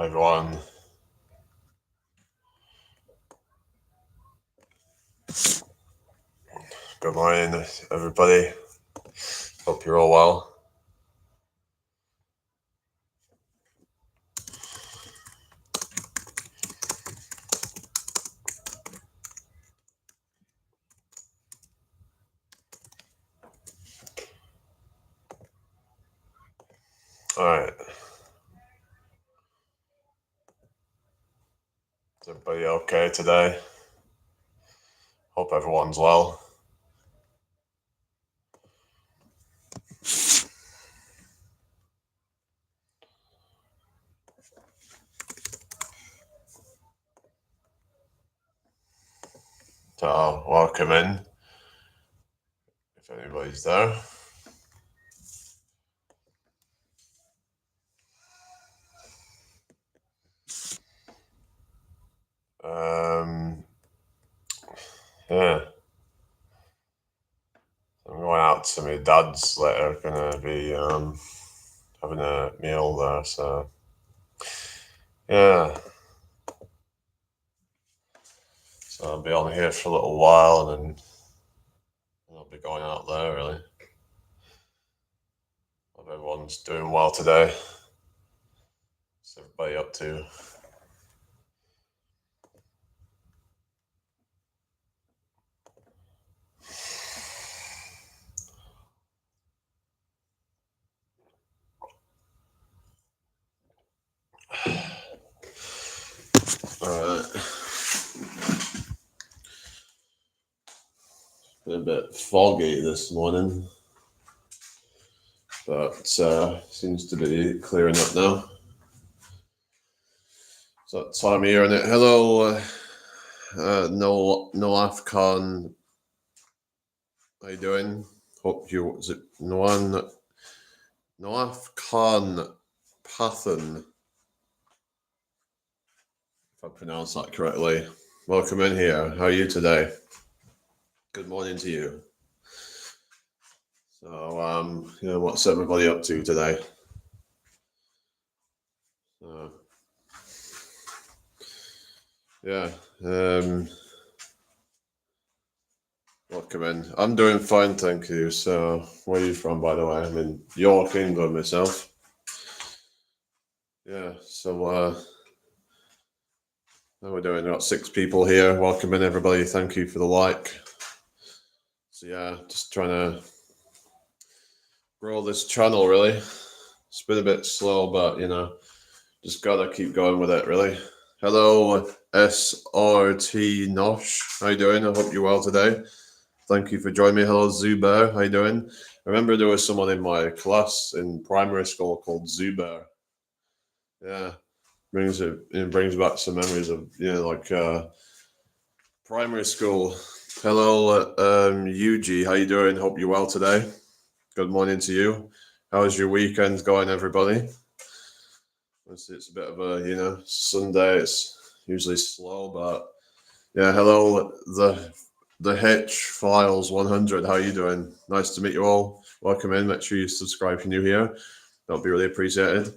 Hi everyone. Good morning, everybody. Hope you're all well. All right. Is everybody okay today? Hope everyone's well. So, welcome in if anybody's there. Yeah. I'm going out to my dad's later. Gonna be having a meal there. So, yeah. So I'll be on here for a little while, and then I'll be going out there. Really. Hope everyone's doing well today. What's everybody up to? Alright. Been a bit foggy this morning, but seems to be clearing up now. So that time of year, innit? Hello, Noaf Khan. How you doing? Hope you, is it Noaf Khan Pathan, if I pronounce that correctly. Welcome in here. How are you today? Good morning to you. So, what's everybody up to today? Yeah. Welcome in. I'm doing fine, thank you. So, where are you from, by the way? I'm in York, England myself. Yeah. So, how we're doing? Got 6 people here. Welcome in, everybody. Thank you for the like. So, yeah, just trying to grow this channel. Really, it's been a bit slow, but just gotta keep going with it. Really. Hello, SRT Nosh. How you doing? I hope you're well today. Thank you for joining me. Hello, Zubair. How you doing? I remember there was someone in my class in primary school called Zubair. Yeah, brings back some memories of primary school. Hello, Yuji. How you doing? Hope you're well today. Good morning to you. How's your weekend going, everybody? It's a bit of a Sunday. It's usually slow, but yeah. Hello, the Hitch Files 100. How you doing? Nice to meet you all. Welcome in. Make sure you subscribe if you're new here. That'll be really appreciated.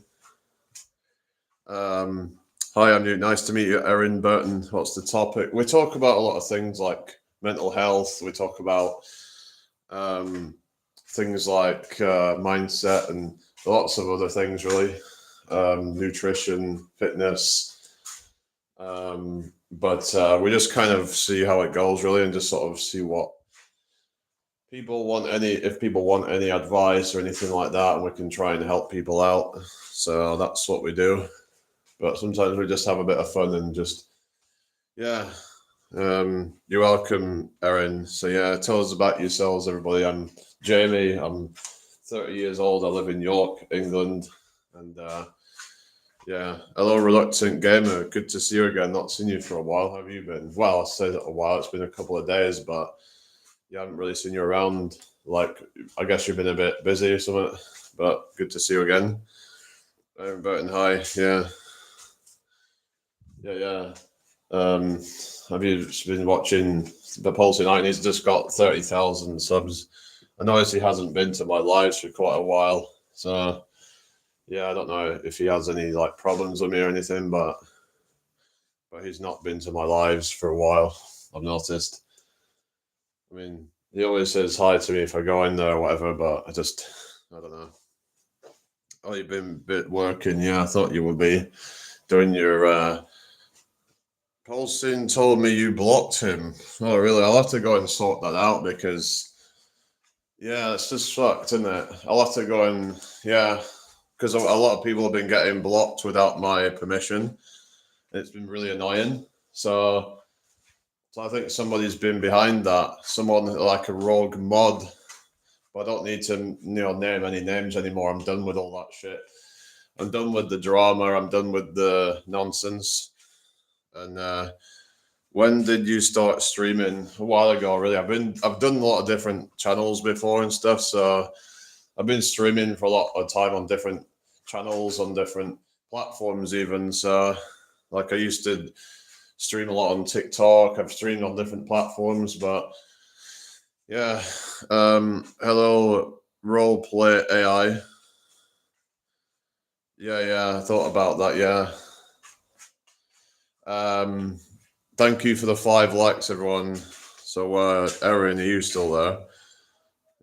Hi, I'm new. Nice to meet you, Erin Burton. What's the topic? We talk about a lot of things like mental health. We talk about things like mindset and lots of other things, really. Nutrition, fitness. But we just kind of see how it goes, really, and just sort of see what people want if people want any advice or anything like that, and we can try and help people out. So that's what we do. But sometimes we just have a bit of fun and just, yeah. You're welcome, Erin. So yeah, tell us about yourselves, everybody. I'm Jamie. I'm 30 years old. I live in York, England, and yeah. Hello, Reluctant Gamer. Good to see you again. Not seen you for a while. How have you been? Well, I say that a while. It's been a couple of days, but you haven't really seen you around. Like, I guess you've been a bit busy or something. But good to see you again. Erin Burton, hi. Yeah. Yeah. Have you been watching the Pulse United? He's just got 30,000 subs. I noticed he hasn't been to my lives for quite a while. So, yeah, I don't know if he has any like problems with me or anything, but he's not been to my lives for a while. I've noticed. I mean, he always says hi to me if I go in there or whatever, but I don't know. Oh, you've been bit working, yeah. I thought you would be doing your. Paulson told me you blocked him. Oh, really? I'll have to go and sort that out because, yeah, it's just fucked, isn't it? I'll have to go and, yeah, because a lot of people have been getting blocked without my permission. It's been really annoying. So I think somebody's been behind that. Someone like a rogue mod. But I don't need to, name any names anymore. I'm done with all that shit. I'm done with the drama. I'm done with the nonsense. And when did you start streaming? A while ago, really. I've done a lot of different channels before and stuff. So I've been streaming for a lot of time on different channels on different platforms, even. So, like, I used to stream a lot on TikTok. I've streamed on different platforms, but yeah. Hello, Roleplay AI. Yeah, I thought about that. Yeah. Thank you for the 5 likes, everyone. So, Erin, are you still there?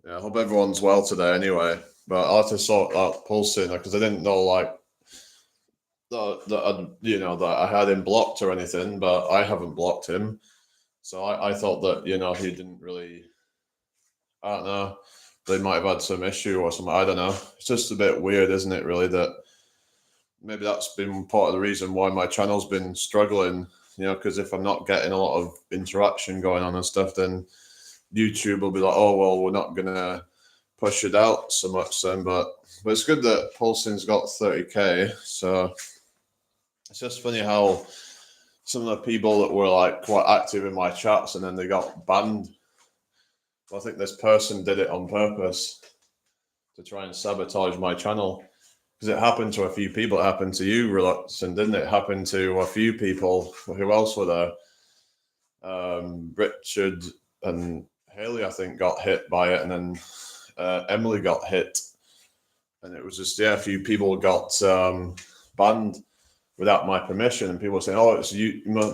Yeah, I hope everyone's well today. Anyway, but I had to sort out Pulsing because I didn't know like that I had him blocked or anything, but I haven't blocked him. So I thought that he didn't really. I don't know. They might have had some issue or something. I don't know. It's just a bit weird, isn't it? Really, that maybe that's been part of the reason why my channel's been struggling. Because if I'm not getting a lot of interaction going on and stuff, then YouTube will be like, oh well, we're not gonna push it out so much then. But it's good that Pulsing's got 30k. So it's just funny how some of the people that were like quite active in my chats and then they got banned. Well, I think this person did it on purpose to try and sabotage my channel because it happened to a few people. It happened to you, Reluctant, didn't it? It happened to a few people. Who else were there? Richard and Haley, I think, got hit by it, and then Emily got hit, and it was just a few people got banned without my permission, and people were saying, "Oh,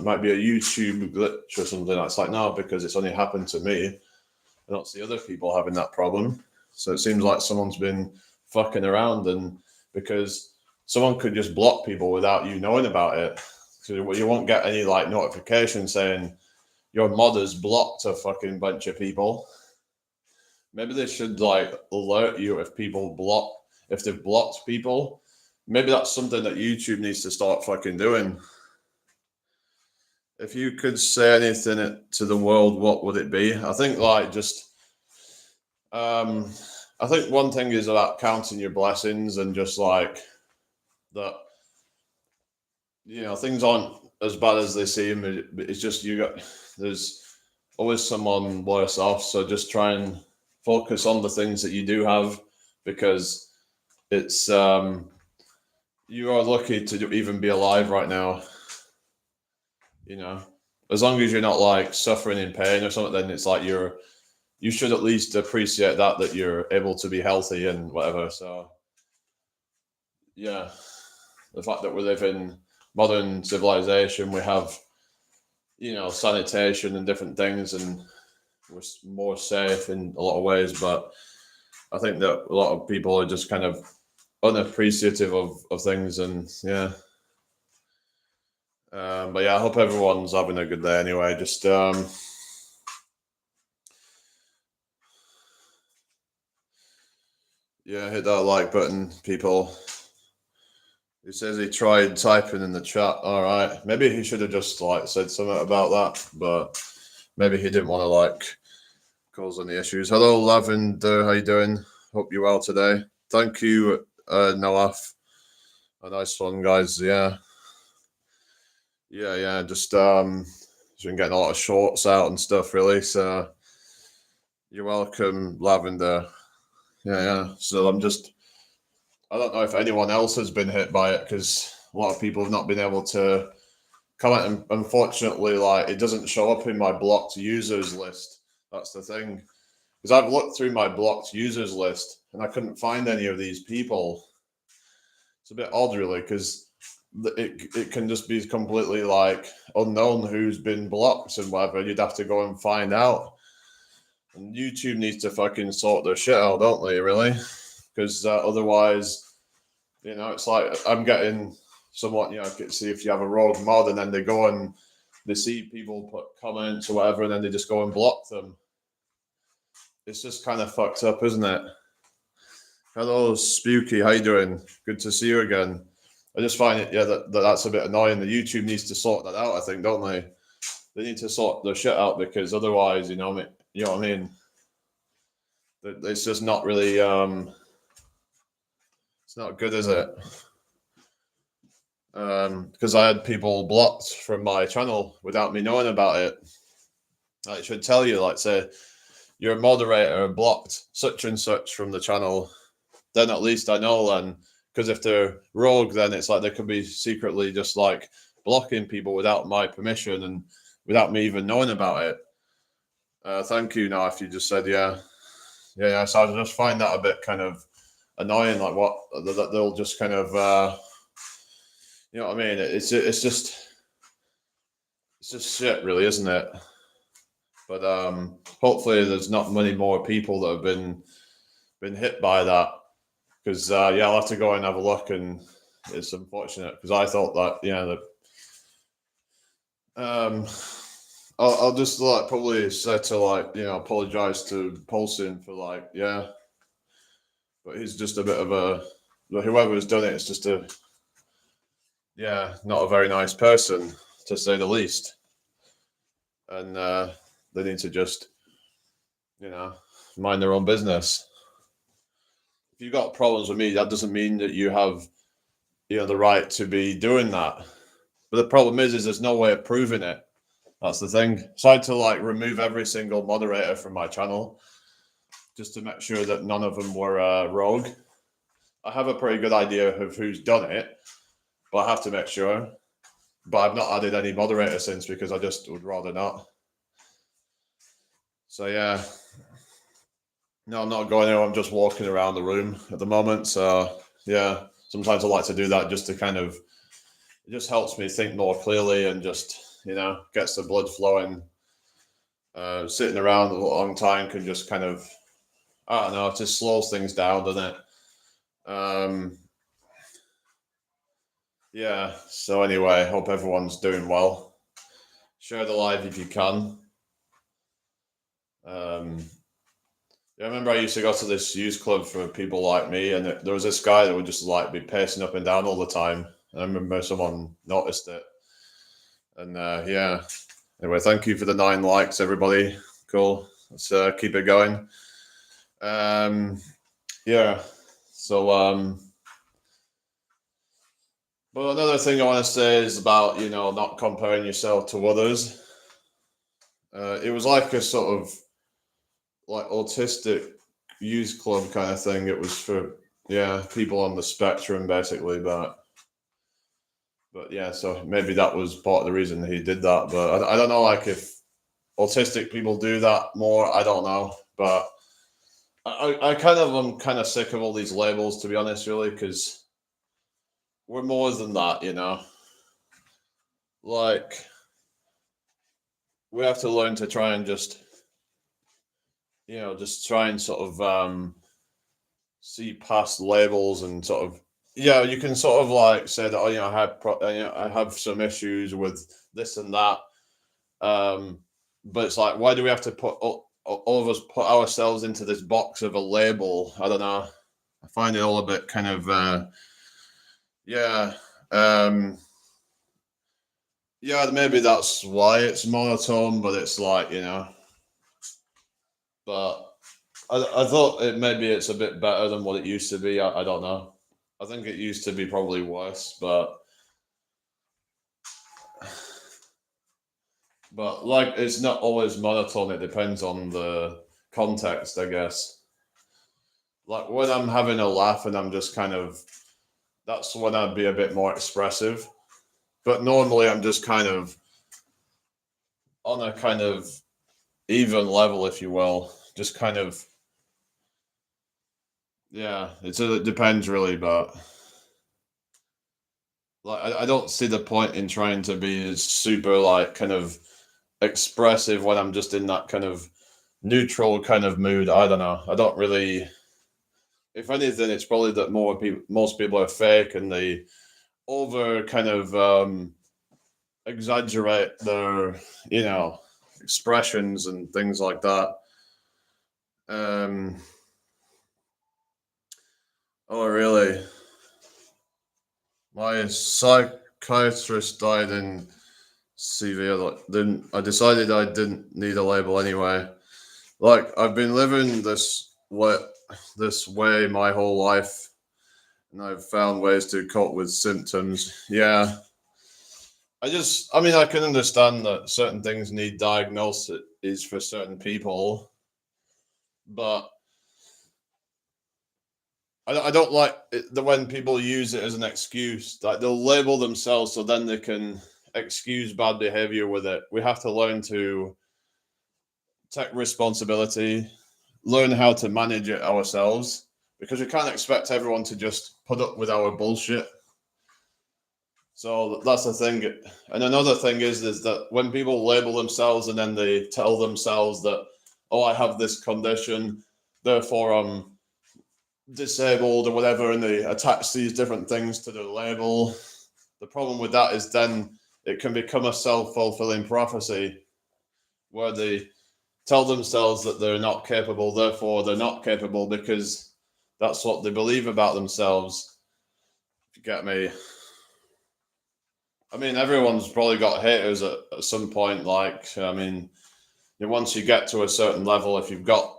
might be a YouTube glitch or something." It's like, no, because it's only happened to me. I don't see other people having that problem. So it seems like someone's been fucking around, and because someone could just block people without you knowing about it. So you won't get any like notification saying your mod has blocked a fucking bunch of people. Maybe they should like alert you if they've blocked people. Maybe that's something that YouTube needs to start fucking doing. If you could say anything to the world, what would it be? I think like just I think one thing is about counting your blessings and just like that things aren't as bad as they seem. It's just there's always someone worse off. So just try and focus on the things that you do have because it's you are lucky to even be alive right now. As long as you're not like suffering in pain or something, then it's like you should at least appreciate that you're able to be healthy and whatever. So yeah, the fact that we live in modern civilization, we have sanitation and different things, and we're more safe in a lot of ways. But I think that a lot of people are just kind of unappreciative of things, and yeah. But yeah, I hope everyone's having a good day anyway. Just yeah, hit that like button, people. He says he tried typing in the chat. All right, maybe he should have just like said something about that, but maybe he didn't want to like cause any issues. Hello, Lavender. How you doing? Hope you're well today. Thank you, Noaf. A nice one, guys. Yeah. Just been getting a lot of shorts out and stuff, really. So you're welcome, Lavender. Yeah. So I don't know if anyone else has been hit by it because a lot of people have not been able to comment. And unfortunately, like it doesn't show up in my blocked users list. That's the thing. Because I've looked through my blocked users list and I couldn't find any of these people. it's a bit odd, really, because it can just be completely like unknown who's been blocked and whatever. You'd have to go and find out. And YouTube needs to fucking sort their shit out, don't they? Really, because otherwise, it's like I'm getting somewhat, see if you have a rogue mod and then they go and they see people put comments or whatever, and then they just go and block them. It's just kind of fucked up, isn't it? Hello, Spooky. How you doing? Good to see you again. I just find it, that's a bit annoying. The YouTube needs to sort that out, I think, don't they? They need to sort their shit out, because otherwise, you know what I mean? It's just not really, it's not good, is it? Because I had people blocked from my channel without me knowing about it. I should tell you, like, say, you're a moderator blocked such and such from the channel, then at least I know then. Because if they're rogue, then it's like they could be secretly just like blocking people without my permission and without me even knowing about it. Thank you. Now, if you just said yeah. So I just find that a bit kind of annoying. Like what they'll just kind of, you know what I mean? It's just shit, really, isn't it? But hopefully there's not many more people that have been hit by that. Because I'll have to go and have a look, and it's unfortunate because I thought that I'll just probably say to apologize to Paulson for but he's just a bit of a whoever's done it is just not a very nice person, to say the least, and they need to just mind their own business. If you've got problems with me, that doesn't mean that you have, the right to be doing that. But the problem is there's no way of proving it. That's the thing. So I had to remove every single moderator from my channel just to make sure that none of them were rogue. I have a pretty good idea of who's done it, but I have to make sure. But I've not added any moderator since because I just would rather not. So yeah. No, I'm not going anywhere. I'm just walking around the room at the moment. So yeah, sometimes I like to do that just to it just helps me think more clearly and just, gets the blood flowing. Sitting around a long time can just I don't know, it just slows things down, doesn't it? Yeah, so anyway, hope everyone's doing well. Share the live if you can. I remember I used to go to this youth club for people like me, and there was this guy that would just be pacing up and down all the time. And I remember someone noticed it. And anyway, thank you for the 9 likes, everybody. Cool. Let's keep it going. So but another thing I want to say is about not comparing yourself to others. It was like a sort of autistic youth club kind of thing. It was for people on the spectrum, basically, but so maybe that was part of the reason he did that. But I don't know if autistic people do that more. I don't know, but I'm kind of sick of all these labels, to be honest, really, because we're more than that, we have to learn to try and just try and sort of see past labels and sort of you can sort of say that I have some issues with this and that, but it's why do we have to put all of us put ourselves into this box of a label? I don't know. I find it all a bit kind of maybe that's why it's monotone, but it's but I thought maybe it's a bit better than what it used to be. I don't know. I think it used to be probably worse, but it's not always monotone. It depends on the context, I guess. When I'm having a laugh and I'm just that's when I'd be a bit more expressive. But normally I'm just on a even level, if you will. Just it depends really, but like I don't see the point in trying to be super like kind of expressive when I'm just in that kind of neutral kind of mood. I don't know. I don't really. If anything, it's probably that most people are fake and they over kind of exaggerate their, you know, expressions and things like that. Um, oh, really? My psychiatrist died in severe. Like, then I decided I didn't need a label anyway. Like I've been living this way my whole life, and I've found ways to cope with symptoms. Yeah, I mean, I can understand that certain things need diagnosis for certain people, but I don't like the when people use it as an excuse. Like they'll label themselves so then they can excuse bad behavior with it. We have to learn to take responsibility, learn how to manage it ourselves, because we can't expect everyone to just put up with our bullshit. So that's the thing. And another thing is that when people label themselves and then they tell themselves that, oh, I have this condition, therefore I'm disabled or whatever, and they attach these different things to the label. The problem with that is then it can become a self-fulfilling prophecy where they tell themselves that they're not capable, therefore they're not capable because that's what they believe about themselves. If you get me. I mean, everyone's probably got haters at some point. Like, I mean, once you get to a certain level, if you've got,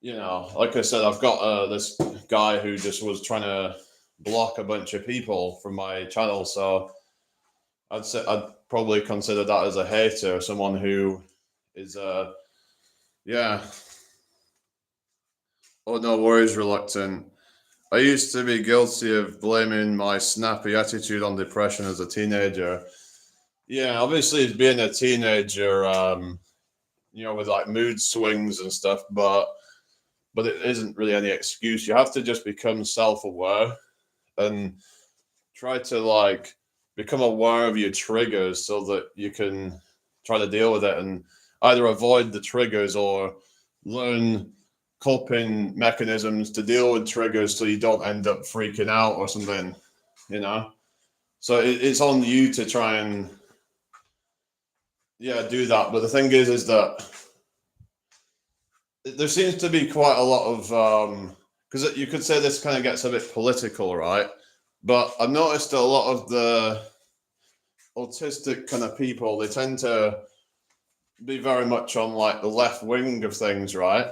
you know, like I said, I've got this guy who just was trying to block a bunch of people from my channel. So I'd probably consider that as a hater, someone who is, yeah. Oh, no worries, reluctant. I used to be guilty of blaming my snappy attitude on depression as a teenager. Yeah, obviously, being a teenager, you know, with like mood swings and stuff, but it isn't really any excuse. You have to just become self-aware and try to like become aware of your triggers so that you can try to deal with it and either avoid the triggers or learn coping mechanisms to deal with triggers so you don't end up freaking out or something, you know. So it's on you to try and do that. But the thing is that there seems to be quite a lot of because you could say this kind of gets a bit political, right? But I've noticed that a lot of the autistic kind of people, they tend to be very much on like the left wing of things, right?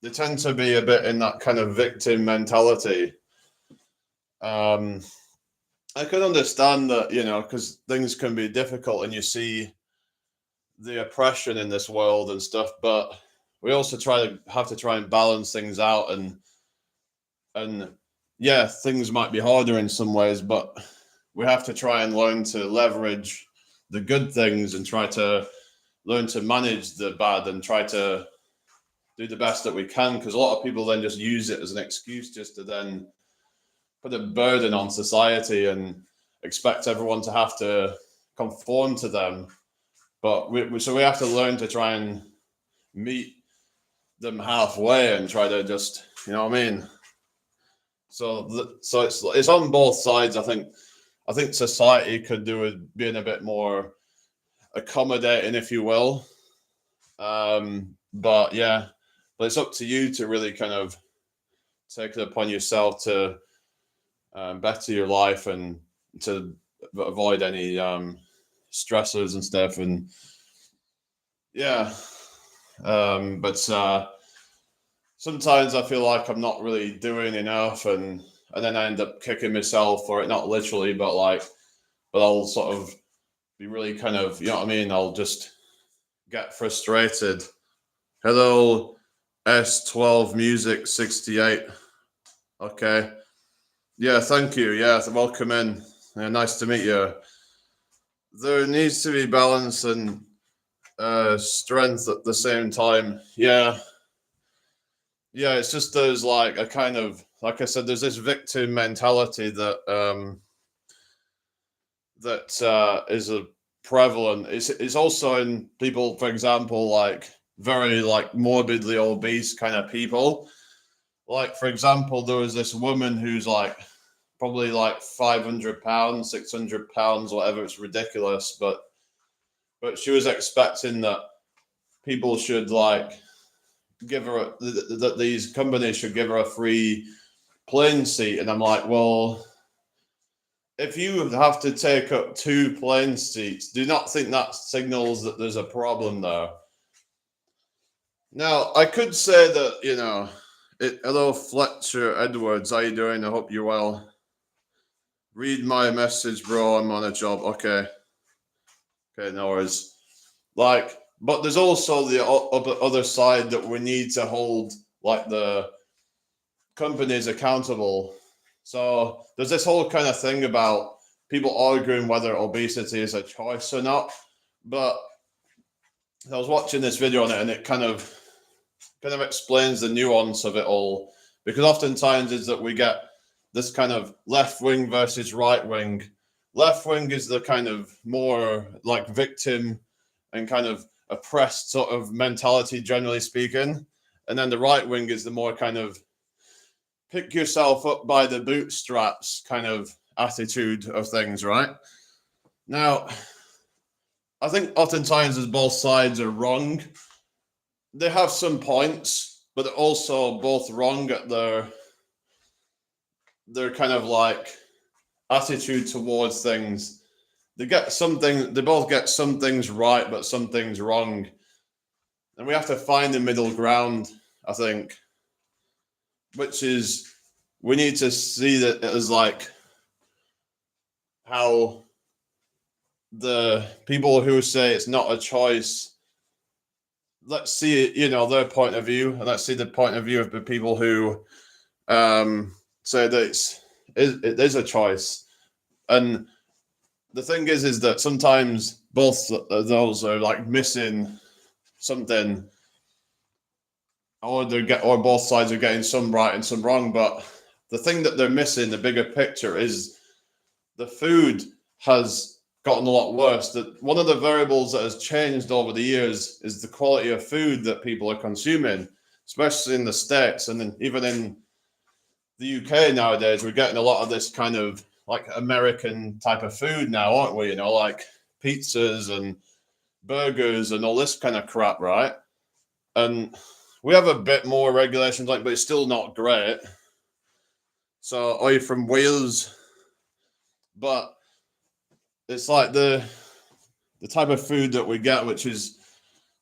They tend to be a bit in that kind of victim mentality. I can understand that, you know, because things can be difficult and you see the oppression in this world and stuff, but we also have to try and balance things out and yeah, things might be harder in some ways, but we have to try and learn to leverage the good things and try to learn to manage the bad and try to do the best that we can, because a lot of people then just use it as an excuse just to then put a burden on society and expect everyone to have to conform to them. But so we have to learn to try and meet them halfway and try to just, you know what I mean? So it's on both sides. I think society could do with being a bit more accommodating, if you will. But yeah, but it's up to you to really kind of take it upon yourself to better your life and to avoid any stressors and stuff. And yeah, but sometimes I feel like I'm not really doing enough, and then I end up kicking myself for it, not literally, but like, but I'll sort of be really kind of, you know what I mean? I'll just get frustrated. Hello, S12 Music 68. Okay. Yeah, thank you. Yeah, welcome in. Yeah, nice to meet you. There needs to be balance and strength at the same time. Yeah. Yeah, it's just there's like a kind of, like I said, there's this victim mentality that that is a prevalent. It's also in people, for example, like very like morbidly obese kind of people. Like for example, there was this woman who's like probably like 500 pounds, 600 pounds, whatever. It's ridiculous, but she was expecting that people should like give her that these companies should give her a free plane seat, and I'm like, well, if you have to take up 2 plane seats, do you not think that signals that there's a problem there? Now, I could say that, hello, Fletcher Edwards, how you doing? I hope you're well. Read my message, bro. I'm on a job. Okay, no worries. Like, but there's also the other side that we need to hold, like, the companies accountable. So there's this whole kind of thing about people arguing whether obesity is a choice or not. But I was watching this video on it, and it kind of explains the nuance of it all. Because oftentimes is that we get this kind of left wing versus right wing. Left wing is the kind of more like victim and kind of oppressed sort of mentality, generally speaking. And then the right wing is the more kind of pick yourself up by the bootstraps kind of attitude of things, right? Now, I think oftentimes as both sides are wrong. They have some points, but they're also both wrong at their kind of like attitude towards things. They both get some things right, but some things wrong. And we have to find the middle ground, I think. Which is, we need to see that as like how the people who say it's not a choice, let's see, their point of view, and let's see the point of view of the people who say that it is a choice. And the thing is that sometimes both of those are like missing something, or both sides are getting some right and some wrong. But the thing that they're missing, the bigger picture, is the food has gotten a lot worse. That one of the variables that has changed over the years is the quality of food that people are consuming, especially in the States, and then even in the UK nowadays. We're getting a lot of this kind of like American type of food now, aren't we? Like pizzas and burgers and all this kind of crap, right? And we have a bit more regulations, but it's still not great. So, are you from Wales? But it's like the type of food that we get, which is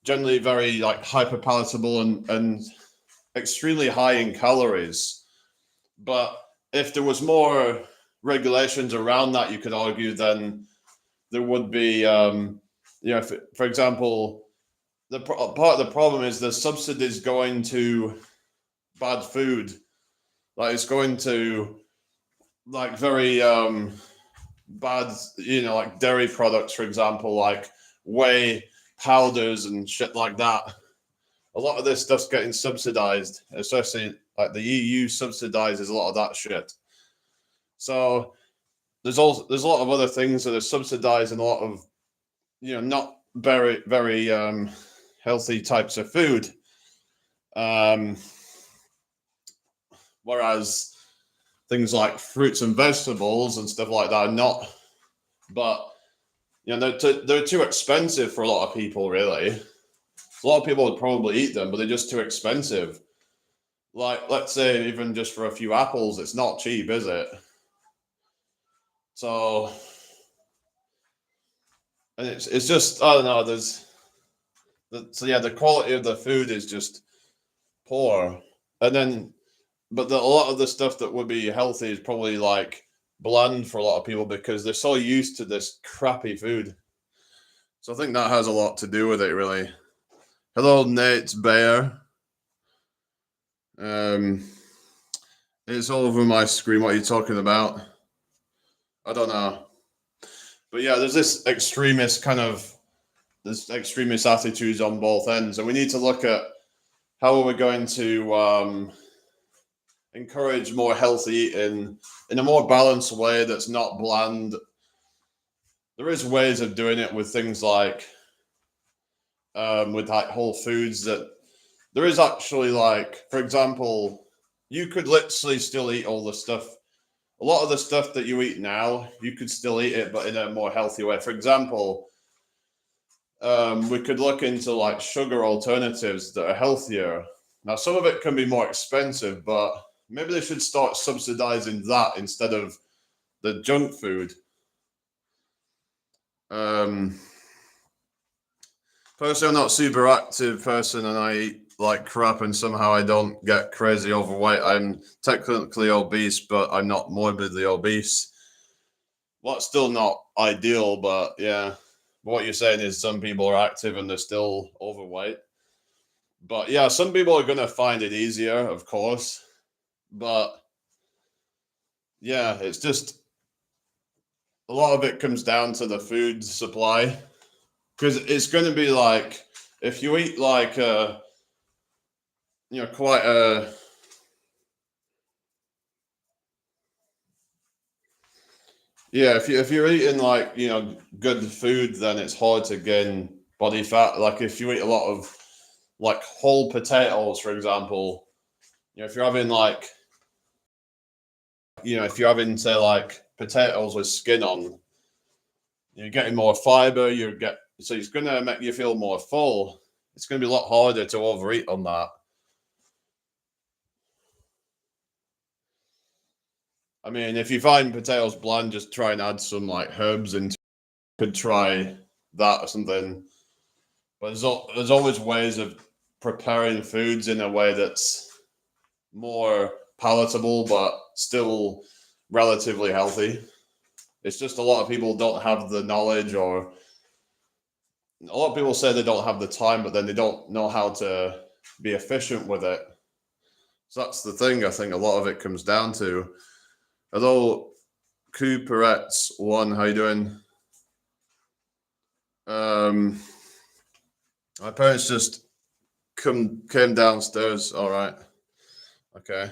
generally very like hyper palatable and extremely high in calories. But if there was more regulations around that, you could argue, then there would be, for example, part of the problem is the subsidies going to bad food. Like it's going to like very bad, like dairy products, for example, like whey powders and shit like that. A lot of this stuff's getting subsidized, especially like the EU subsidizes a lot of that shit. So there's a lot of other things that are subsidized and a lot of, not very, very healthy types of food. Whereas things like fruits and vegetables and stuff like that are not. But they're too expensive for a lot of people, really. A lot of people would probably eat them, but they're just too expensive. Like, let's say even just for a few apples, it's not cheap, is it? So, and it's just, I don't know, the quality of the food is just poor. And then, but a lot of the stuff that would be healthy is probably like bland for a lot of people because they're so used to this crappy food. So I think that has a lot to do with it, really. Hello, Nate Bear. It's all over my screen. What are you talking about? I don't know. But yeah, there's this extremist attitudes on both ends. And we need to look at how are we going to encourage more healthy eating in a more balanced way that's not bland there is ways of doing it with things like with like Whole Foods, that there is actually, like, for example, you could literally still eat all the stuff. A lot of the stuff that you eat now, you could still eat it, but in a more healthy way. For example, we could look into like sugar alternatives that are healthier. Now, some of it can be more expensive, but maybe they should start subsidizing that instead of the junk food. Personally, I'm not a super active person, and I eat like crap, and somehow I don't get crazy overweight. I'm technically obese, but I'm not morbidly obese. Well, it's still not ideal, but yeah. What you're saying is some people are active and they're still overweight. But yeah, some people are going to find it easier, of course. But yeah, it's just a lot of it comes down to the food supply. Because it's going to be like, if you eat like quite a, yeah, if you're eating like, good food, then it's hard to gain body fat. Like if you eat a lot of like whole potatoes, for example, if you're having like, if you're having, say, like potatoes with skin on, you're getting more fiber. So it's going to make you feel more full. It's going to be a lot harder to overeat on that. I mean, if you find potatoes bland, just try and add some like herbs into. Could try that or something. But there's always ways of preparing foods in a way that's more palatable but still relatively healthy. It's just a lot of people don't have the knowledge, or a lot of people say they don't have the time, but then they don't know how to be efficient with it. So that's the thing. I think a lot of it comes down to. Although Cooperette's one, how you doing? My parents just came downstairs. All right. Okay.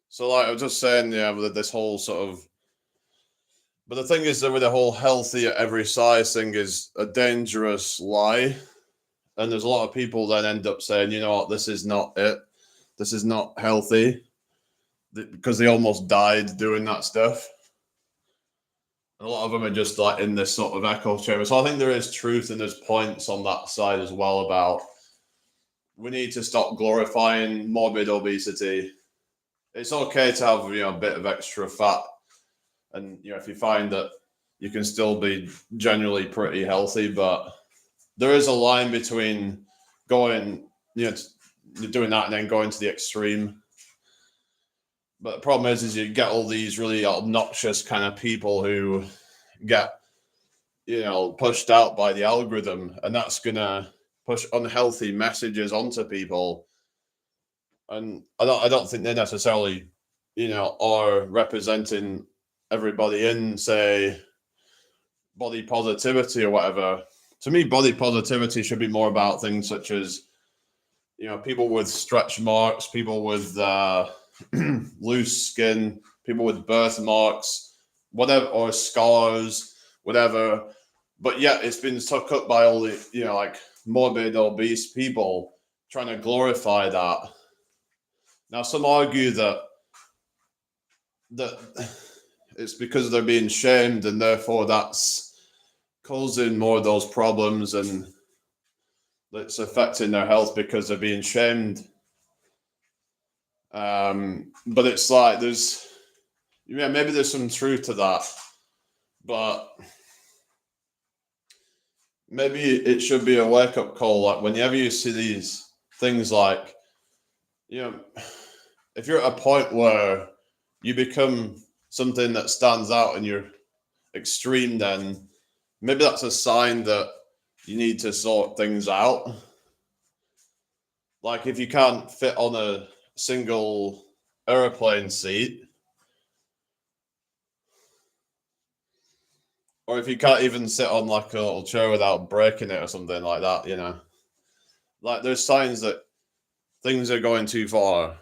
So like I was just saying, yeah, with this whole sort of, but the thing is that with the whole healthy at every size thing is a dangerous lie. And there's a lot of people that end up saying, you know what, this is not it. This is not healthy, because they almost died doing that stuff. And a lot of them are just like in this sort of echo chamber. So I think there is truth and there's points on that side as well about we need to stop glorifying morbid obesity. It's okay to have a bit of extra fat, and if you find that you can still be generally pretty healthy, but there is a line between going, doing that and then going to the extreme. But the problem is you get all these really obnoxious kind of people who get, pushed out by the algorithm, and that's gonna push unhealthy messages onto people. And I don't think they necessarily, are representing everybody in, say, body positivity or whatever. To me, body positivity should be more about things such as, people with stretch marks, people with loose skin, people with birthmarks, whatever, or scars, whatever. But yet it's been stuck up by all the, like morbid obese people trying to glorify that. Now, some argue that it's because they're being shamed, and therefore that's causing more of those problems, and it's affecting their health because they're being shamed. But it's like maybe there's some truth to that, but maybe it should be a wake-up call. Like whenever you see these things, like, if you're at a point where you become something that stands out and you're extreme, then maybe that's a sign that you need to sort things out. Like if you can't fit on a single airplane seat, or if you can't even sit on like a little chair without breaking it or something like that, like there's signs that things are going too far.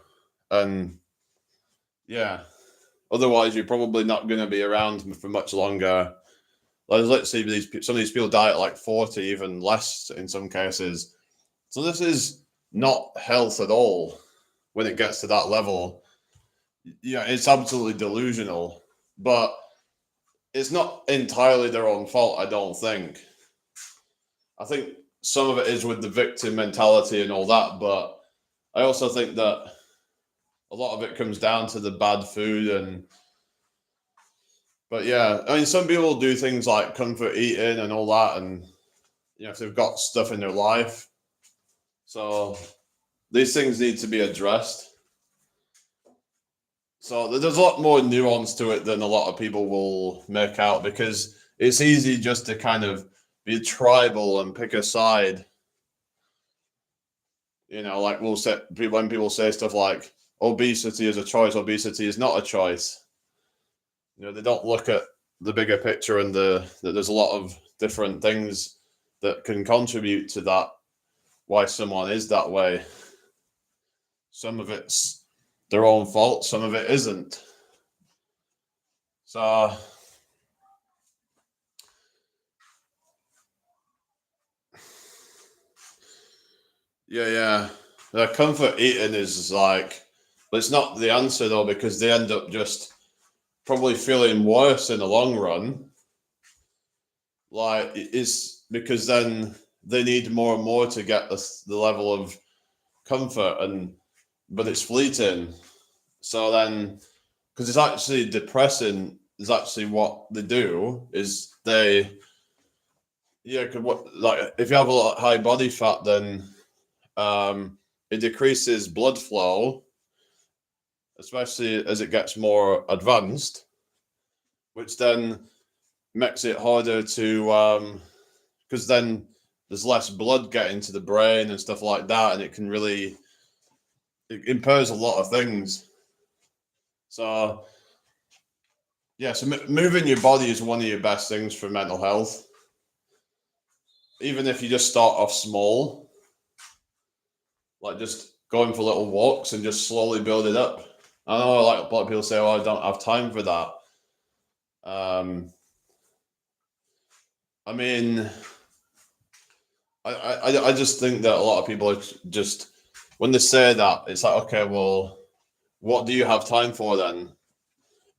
And yeah, otherwise you're probably not going to be around for much longer. Like, let's see, some of these people die at like 40, even less in some cases. So this is not health at all when it gets to that level. Yeah, it's absolutely delusional, but it's not entirely their own fault, I don't think. I think some of it is with the victim mentality and all that, but I also think that a lot of it comes down to the bad food. And but yeah, I mean, some people do things like comfort eating and all that, and if they've got stuff in their life. So these things need to be addressed. So there's a lot more nuance to it than a lot of people will make out, because it's easy just to kind of be tribal and pick a side. Like when people say stuff like obesity is a choice, obesity is not a choice. They don't look at the bigger picture and that there's a lot of different things that can contribute to that, why someone is that way. Some of it's their own fault, some of it isn't. So yeah. The comfort eating is like, but it's not the answer though, because they end up just probably feeling worse in the long run. Like, it's because then they need more and more to get the level of comfort, but it's fleeting. So then, because it's actually depressing, is actually what they do is they, like if you have a lot of high body fat, then it decreases blood flow, especially as it gets more advanced, which then makes it harder to, because then there's less blood getting to the brain and stuff like that, and it impairs a lot of things. So yeah, so moving your body is one of your best things for mental health. Even if you just start off small, like just going for little walks and just slowly build it up. I know, like, a lot of people say, "Oh, I don't have time for that." I mean, I just think that a lot of people are just, when they say that, it's like, okay, well, what do you have time for then?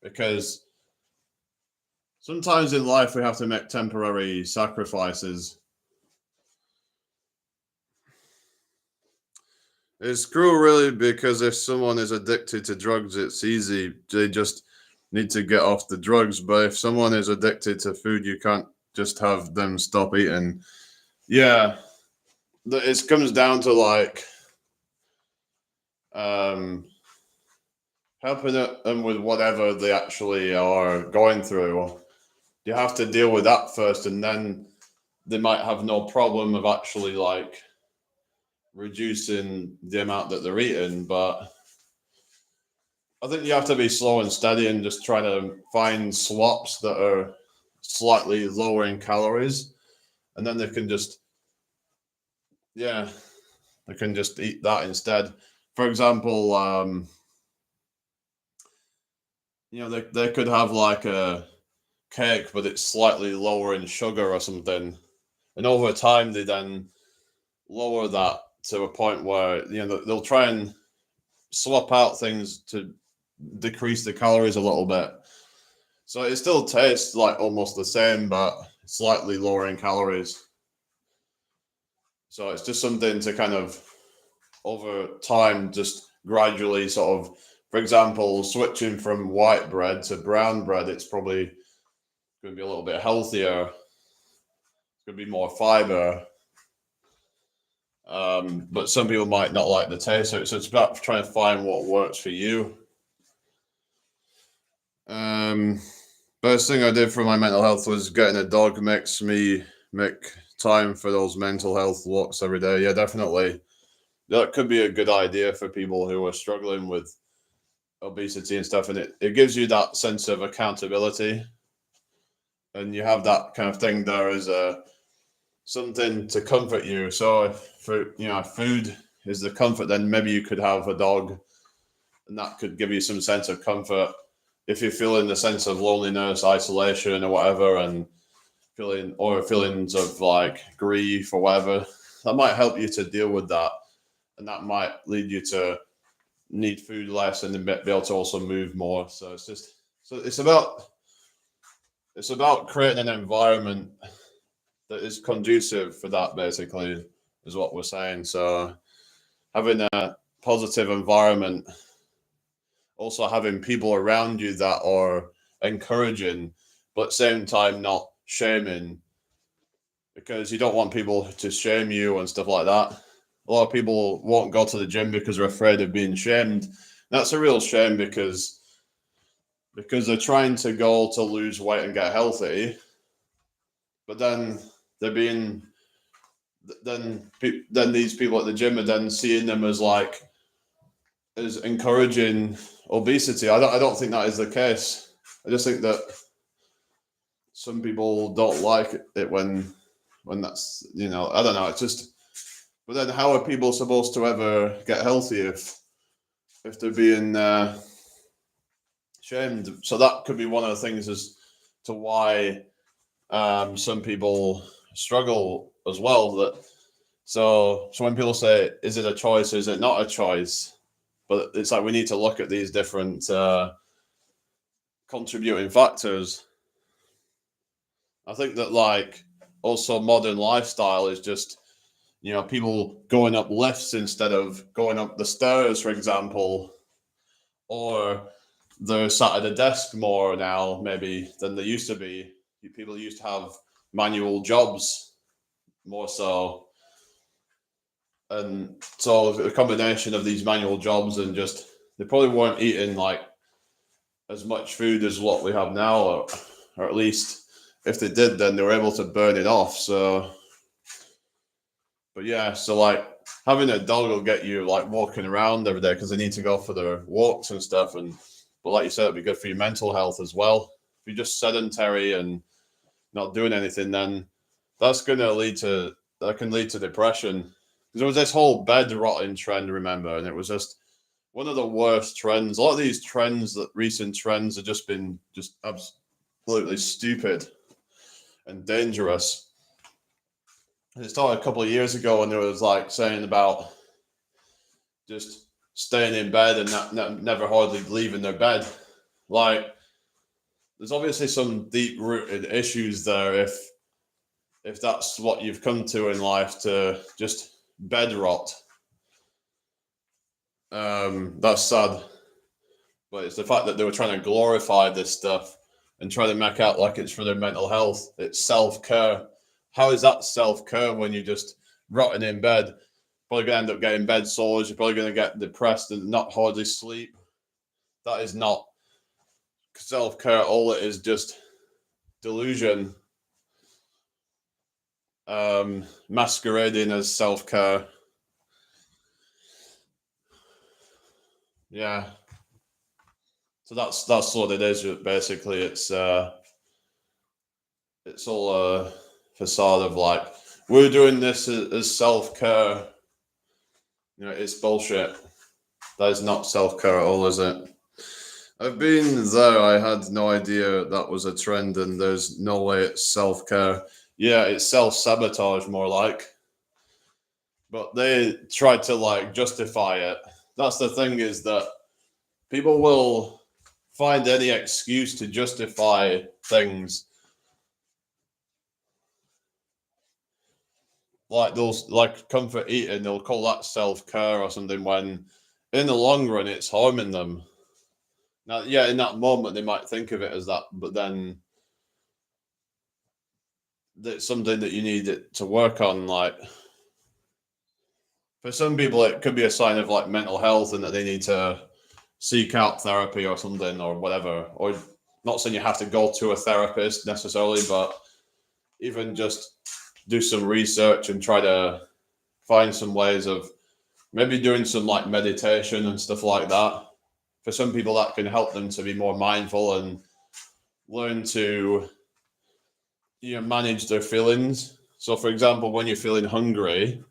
Because sometimes in life we have to make temporary sacrifices. It's cruel, really, because if someone is addicted to drugs, it's easy. They just need to get off the drugs. But if someone is addicted to food, you can't just have them stop eating. Yeah, it comes down to like helping them with whatever they actually are going through. You have to deal with that first, and then they might have no problem of actually like reducing the amount that they're eating. But I think you have to be slow and steady and just try to find swaps that are slightly lower in calories, and then they can just eat that instead. For example, they could have like a cake, but it's slightly lower in sugar or something, and over time they then lower that to a point where they'll try and swap out things to decrease the calories a little bit. So it still tastes like almost the same, but slightly lower in calories. So it's just something to kind of, over time, just gradually sort of, for example, switching from white bread to brown bread, it's probably going to be a little bit healthier. It's going to be more fiber. But some people might not like the taste. So it's about trying to find what works for you. First thing I did for my mental health was getting a dog. Makes me make time for those mental health walks every day. Yeah, definitely. That could be a good idea for people who are struggling with obesity and stuff. And it gives you that sense of accountability. And you have that kind of thing there as something to comfort you. So if food is the comfort, then maybe you could have a dog, and that could give you some sense of comfort if you're feeling the sense of loneliness, isolation, or whatever. And feelings of like grief or whatever. That might help you to deal with that, and that might lead you to need food less and then be able to also move more. So it's about creating an environment that is conducive for that, basically, is what we're saying. So having a positive environment, also having people around you that are encouraging, but at the same time not shaming, because you don't want people to shame you and stuff like that. A lot of people won't go to the gym because they're afraid of being shamed. That's a real shame because they're trying to go to lose weight and get healthy, but then they're being then these people at the gym are then seeing them as like as encouraging obesity. I don't think that is the case. I just think that some people don't like it when that's, I don't know. It's just, but then how are people supposed to ever get healthy if they're being shamed? So that could be one of the things as to why some people struggle as well. That so when people say, "Is it a choice? Or is it not a choice?" But it's like we need to look at these different contributing factors. I think that like also modern lifestyle is just people going up lifts instead of going up the stairs, for example, or they're sat at a desk more now maybe than they used to be. People used to have manual jobs more so, and so a combination of these manual jobs and just they probably weren't eating like as much food as what we have now, or at least if they did, then they were able to burn it off. So, but yeah, so like having a dog will get you like walking around every day because they need to go for their walks and stuff. But like you said, it'd be good for your mental health as well. If you're just sedentary and not doing anything, then that's going to lead to depression. There was this whole bed rotting trend, remember, and it was just one of the worst trends. A lot of these recent trends have just been just absolutely stupid and dangerous. It started a couple of years ago when there was like saying about just staying in bed and never hardly leaving their bed. Like, there's obviously some deep-rooted issues there if that's what you've come to in life, to just bed rot. That's sad. But it's the fact that they were trying to glorify this stuff and try to make out like it's for their mental health. It's self-care. How is that self-care when you're just rotting in bed? Probably going to end up getting bed sores. You're probably going to get depressed and not hardly sleep. That is not self-care. All it is just delusion, masquerading as self-care. Yeah. So that's what it is. Basically, it's all a facade of like we're doing this as self-care. It's bullshit. That is not self-care at all, is it? I've been there. I had no idea that was a trend, and there's no way it's self-care. Yeah, it's self-sabotage more like. But they tried to like justify it. That's the thing, is that people will find any excuse to justify things. Like those, like comfort eating, they'll call that self-care or something, when in the long run it's harming them. Now, yeah, in that moment they might think of it as that, but then it's something that you need to work on. Like for some people, it could be a sign of like mental health and that they need to seek out therapy or something or whatever. Or not saying you have to go to a therapist necessarily, but even just do some research and try to find some ways of maybe doing some like meditation and stuff like that. For some people, that can help them to be more mindful and learn to manage their feelings. So, for example, when you're feeling hungry,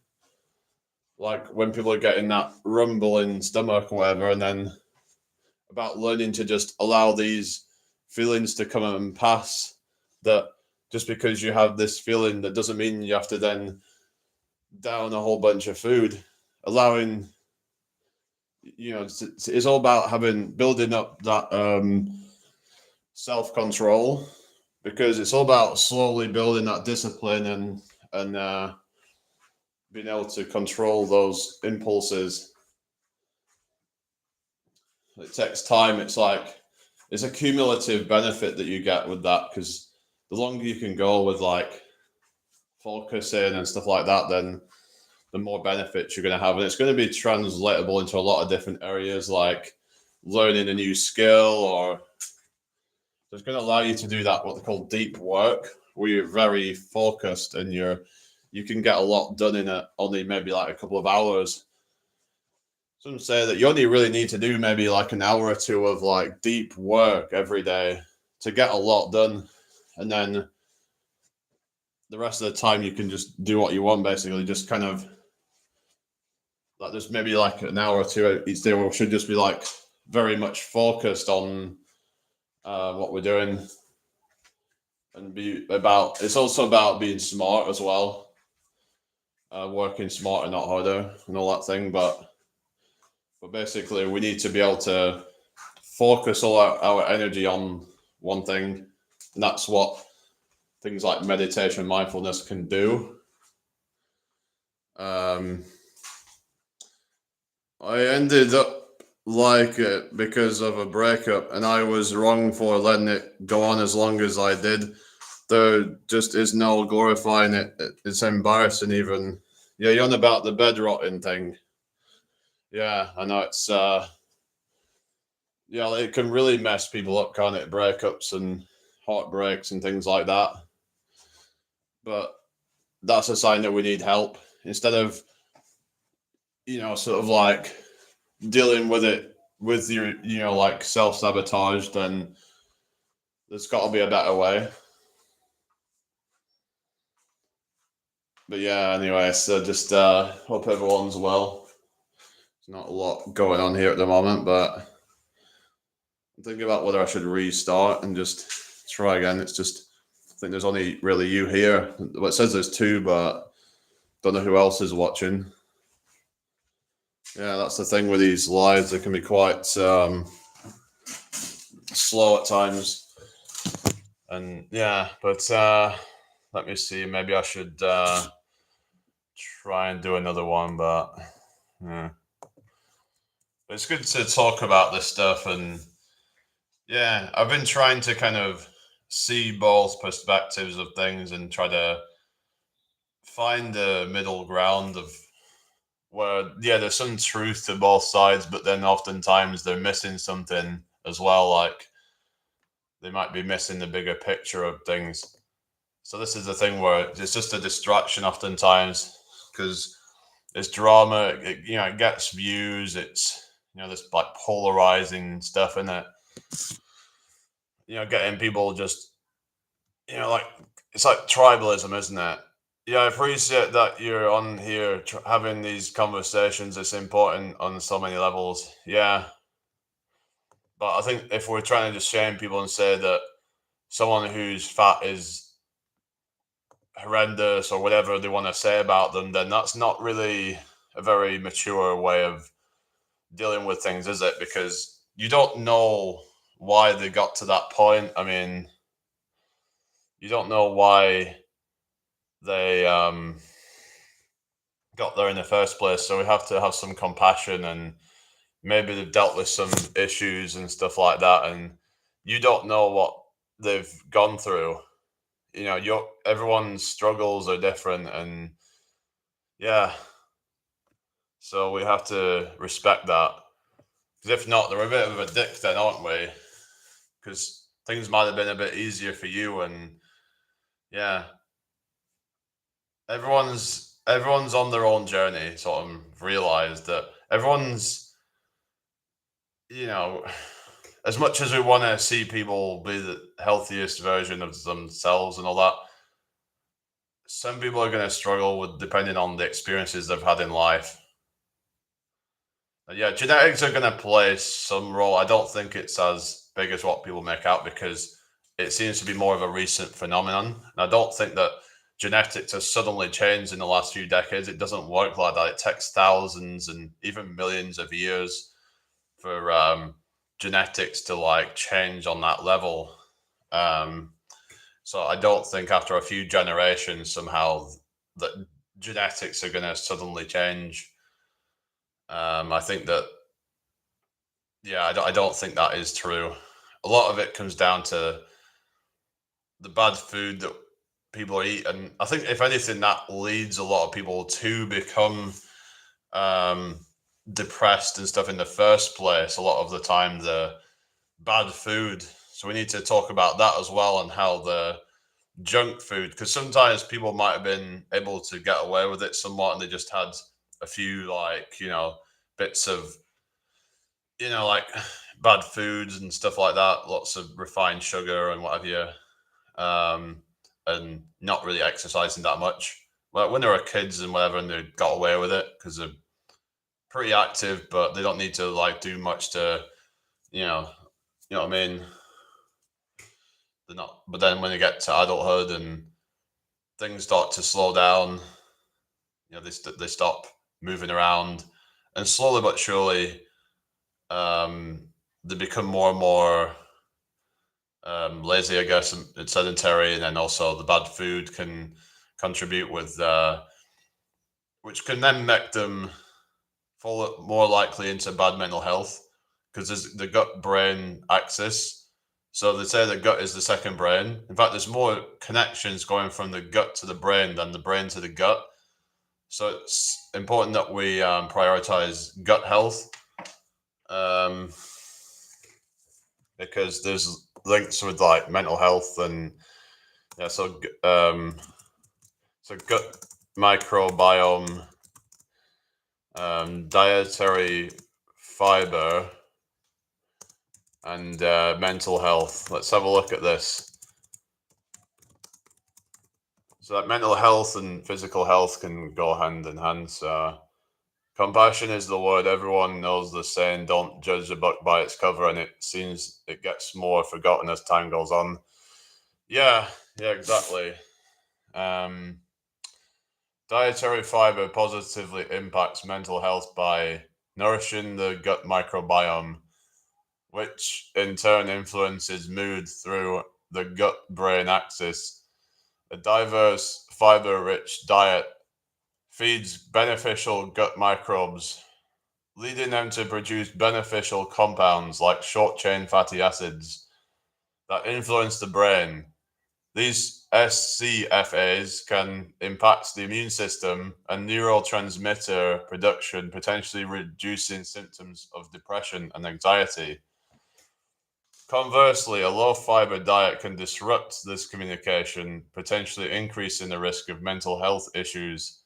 like when people are getting that rumbling stomach or whatever, and then about learning to just allow these feelings to come and pass, that just because you have this feeling, that doesn't mean you have to then down a whole bunch of food. Allowing, it's all about building up that self control, because it's all about slowly building that discipline and being able to control those impulses. It takes time. It's a cumulative benefit that you get with that, because the longer you can go with like focusing and stuff like that, then the more benefits you're going to have. And it's going to be translatable into a lot of different areas, like learning a new skill, or it's going to allow you to do that, what they call deep work, where you're very focused and you can get a lot done in only maybe like a couple of hours. Some say that you only really need to do maybe like an hour or two of like deep work every day to get a lot done. And then the rest of the time you can just do what you want, basically. Just kind of like, there's maybe like an hour or two each day where we should just be like very much focused on what we're doing, and it's also about being smart as well, working smarter, not harder, and all that thing. But basically, we need to be able to focus all our energy on one thing, and that's what things like meditation, mindfulness can do. I ended up like it because of a breakup, and I was wrong for letting it go on as long as I did. There just is no glorifying it. It's embarrassing, even. Yeah, you're on about the bed rotting thing. Yeah, I know it's it can really mess people up, can't it? Breakups and heartbreaks and things like that. But that's a sign that we need help. Instead of, sort of like dealing with it with your, like self-sabotage, then there's got to be a better way. But yeah, anyway, so just hope everyone's well. There's not a lot going on here at the moment, but I'm thinking about whether I should restart and just try again. It's just, I think there's only really you here. Well, it says there's two, but don't know who else is watching. Yeah, that's the thing with these lives. They can be quite slow at times. And yeah, but let me see. Maybe I should try and do another one, but yeah. It's good to talk about this stuff. And yeah, I've been trying to kind of see both perspectives of things and try to find the middle ground of where, yeah, there's some truth to both sides, but then oftentimes they're missing something as well. Like they might be missing the bigger picture of things. So this is the thing where it's just a distraction oftentimes, because it's drama. It gets views. It's this like polarizing stuff in it. Getting people just like, it's like tribalism, isn't it? Yeah, I appreciate that you're on here having these conversations. It's important on so many levels. Yeah, but I think if we're trying to just shame people and say that someone who's fat is horrendous or whatever they want to say about them, then that's not really a very mature way of dealing with things, is it? Because you don't know why they got to that point. I mean, you don't know why they got there in the first place. So we have to have some compassion, and maybe they've dealt with some issues and stuff like that, and you don't know what they've gone through. Everyone's struggles are different, and yeah, so we have to respect that. Because if not, they're a bit of a dick then, aren't we? Because things might have been a bit easier for you, and yeah, everyone's on their own journey. Sort of realized that everyone's, as much as we want to see people be the healthiest version of themselves and all that, some people are going to struggle with, depending on the experiences they've had in life. Yeah, genetics are going to play some role. I don't think it's as big as what people make out, because it seems to be more of a recent phenomenon. And I don't think that genetics has suddenly changed in the last few decades. It doesn't work like that. It takes thousands and even millions of years for genetics to like change on that level. Um, so I don't think after a few generations somehow that genetics are going to suddenly change. I think that yeah, I don't think that is true. A lot of it comes down to the bad food that people eat, and I think if anything, that leads a lot of people to become um, depressed and stuff in the first place. A lot of the time, the bad food. So we need to talk about that as well, and how the junk food, because sometimes people might have been able to get away with it somewhat, and they just had a few like bits of like bad foods and stuff like that, lots of refined sugar and what have you, um, and not really exercising that much. Well, when they were kids and whatever, and they got away with it because they're pretty active, but they don't need to like do much to, you know, you know what I mean. They're not. But then when they get to adulthood and things start to slow down, they stop moving around, and slowly but surely, um, they become more and more lazy, I guess, and sedentary, and then also the bad food can contribute with, which can then make them fall more likely into bad mental health because there's the gut brain axis. So they say the gut is the second brain. In fact, there's more connections going from the gut to the brain than the brain to the gut. So it's important that we prioritize gut health, um, because there's links with like mental health and yeah. So gut microbiome, dietary fiber, and mental health. Let's have a look at this. So that mental health and physical health can go hand in hand. So compassion is the word. Everyone knows the saying, "Don't judge a book by its cover," and it seems it gets more forgotten as time goes on. Yeah, yeah, exactly. Um, Dietary fiber positively impacts mental health by nourishing the gut microbiome, which in turn influences mood through the gut brain axis. A diverse, fiber rich diet feeds beneficial gut microbes, leading them to produce beneficial compounds like short chain fatty acids that influence the brain. These SCFAs can impact the immune system and neurotransmitter production, potentially reducing symptoms of depression and anxiety. Conversely, a low fiber diet can disrupt this communication, potentially increasing the risk of mental health issues.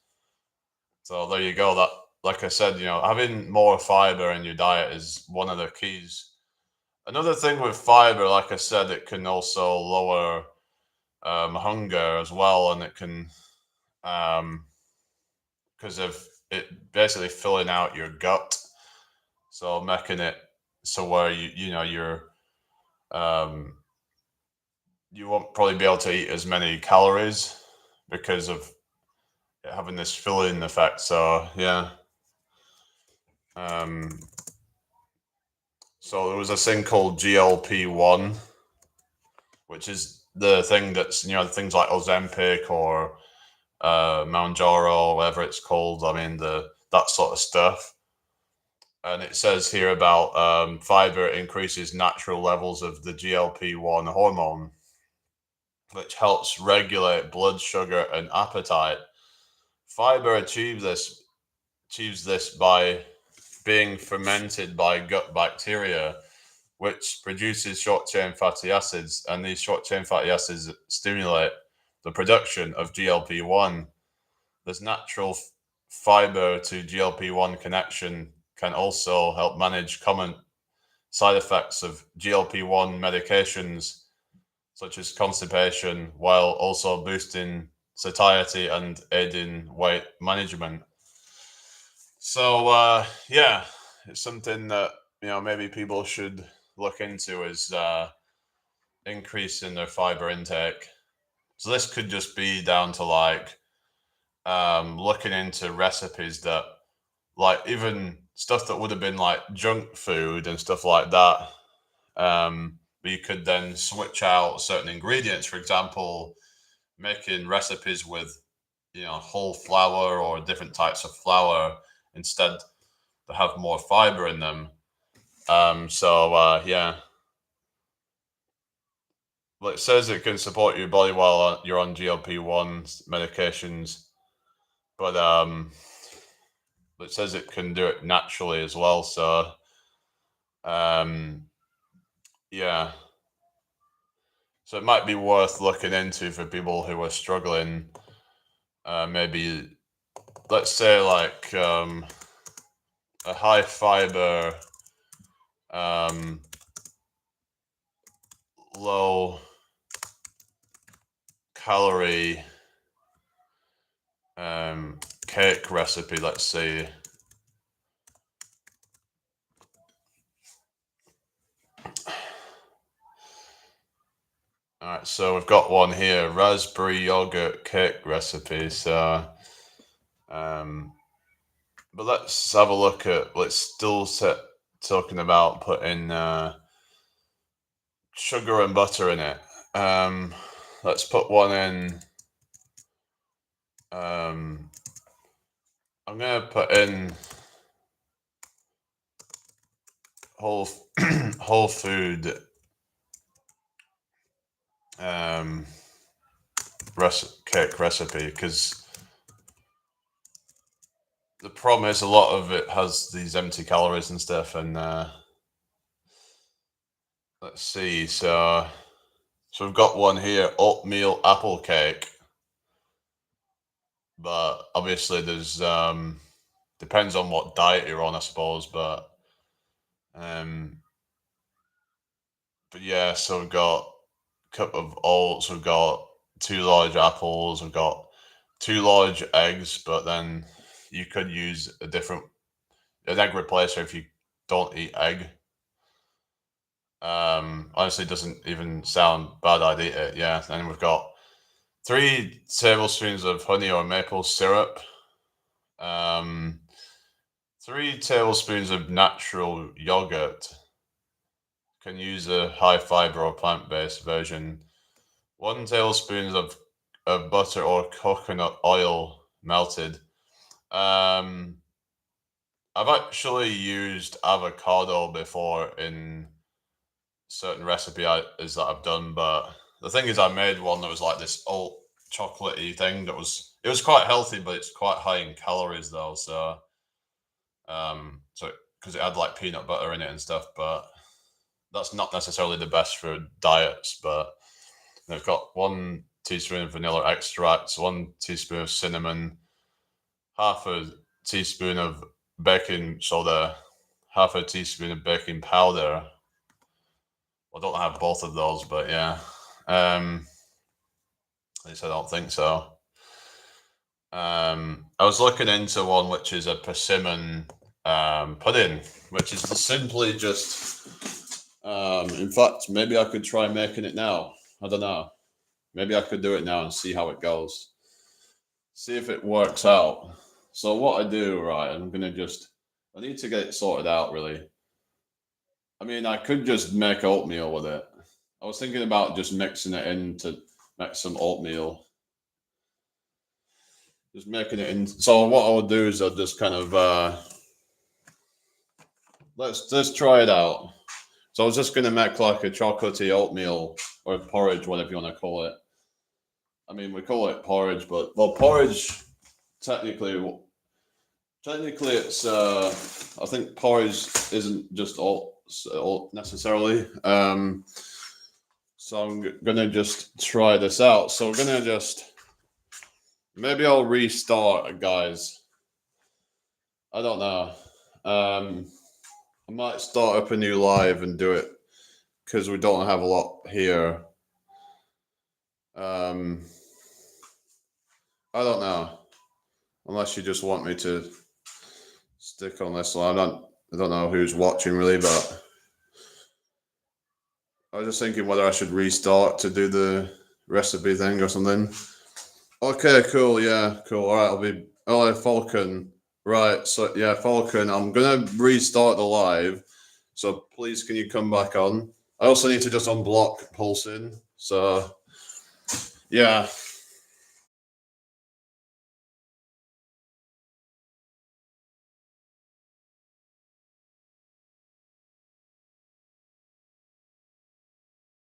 So there you go. That, like I said, having more fiber in your diet is one of the keys. Another thing with fiber, like I said, it can also lower hunger as well, and it can because of it basically filling out your gut, so making it so where um, you won't probably be able to eat as many calories because of it having this filling effect. So yeah, um, so there was a thing called GLP-1, which is the thing that's things like Ozempic or Mounjaro, whatever it's called. I mean the that sort of stuff. And it says here about fiber increases natural levels of the GLP-1 hormone, which helps regulate blood sugar and appetite. Fiber achieves this by being fermented by gut bacteria, which produces short chain fatty acids, and these short chain fatty acids stimulate the production of GLP-1. This natural fiber to GLP-1 connection can also help manage common side effects of GLP-1 medications, such as constipation, while also boosting satiety and aiding weight management. So, yeah, it's something that maybe people should look into. Is increase in their fiber intake. So this could just be down to like looking into recipes that, like, even stuff that would have been like junk food and stuff like that. But you could then switch out certain ingredients. For example, making recipes with, whole flour or different types of flour instead to have more fiber in them. Yeah. Well, it says it can support your body while you're on GLP-1 medications, but it says it can do it naturally as well. So, yeah. So it might be worth looking into for people who are struggling. Maybe, let's say, like a high fiber, low calorie cake recipe, let's say. All right, so we've got one here, raspberry yogurt cake recipe. So, but let's have a look at, let's still talking about putting sugar and butter in it. Let's put one in. I'm gonna put in whole food cake recipe, because the problem is a lot of it has these empty calories and stuff. And let's see, so we've got one here, oatmeal apple cake, but obviously there's depends on what diet you're on, I suppose, but yeah, so we've got a cup of oats, we've got 2 large apples, we've got 2 large eggs, but then you could use an egg replacer if you don't eat egg. Honestly, it doesn't even sound bad. I'd eat it. Yeah. And we've got 3 tablespoons of honey or maple syrup, 3 tablespoons of natural yogurt. Can use a high fiber or plant-based version. 1 tablespoon of butter or coconut oil melted. I've actually used avocado before in certain recipe is that I've done, but the thing is, I made one that was like this oat chocolatey thing it was quite healthy, but it's quite high in calories though. So because it had like peanut butter in it and stuff, but that's not necessarily the best for diets. But I've got 1 teaspoon of vanilla extract, 1 teaspoon of cinnamon, half a teaspoon of baking soda, half a teaspoon of baking powder. I don't have both of those, but yeah. At least I don't think so. I was looking into one which is a persimmon pudding, which is simply just. In fact, maybe I could try making it now. I don't know. Maybe I could do it now and see how it goes. See if it works out. So what I do, right? I need to get it sorted out, really. I mean, I could just make oatmeal with it. I was thinking about just mixing it in to make some oatmeal. Just making it in. So what I'll do is I'll just kind of let's just try it out. So I was just gonna make like a chocolatey oatmeal or porridge, whatever you want to call it. I mean, we call it porridge, but porridge technically it's I think porridge isn't just oat necessarily. So I'm gonna just try this out. So we're gonna maybe I'll restart, guys. I don't know. I might start up a new live and do it because we don't have a lot here. I don't know. Unless you just want me to stick on this one. I don't know who's watching really, but I was just thinking whether I should restart to do the recipe thing or something. Okay, cool. Yeah, cool. All right, Oh, Falcon. Right. So yeah, Falcon. I'm gonna restart the live. So please, can you come back on? I also need to just unblock Pulsing. So yeah.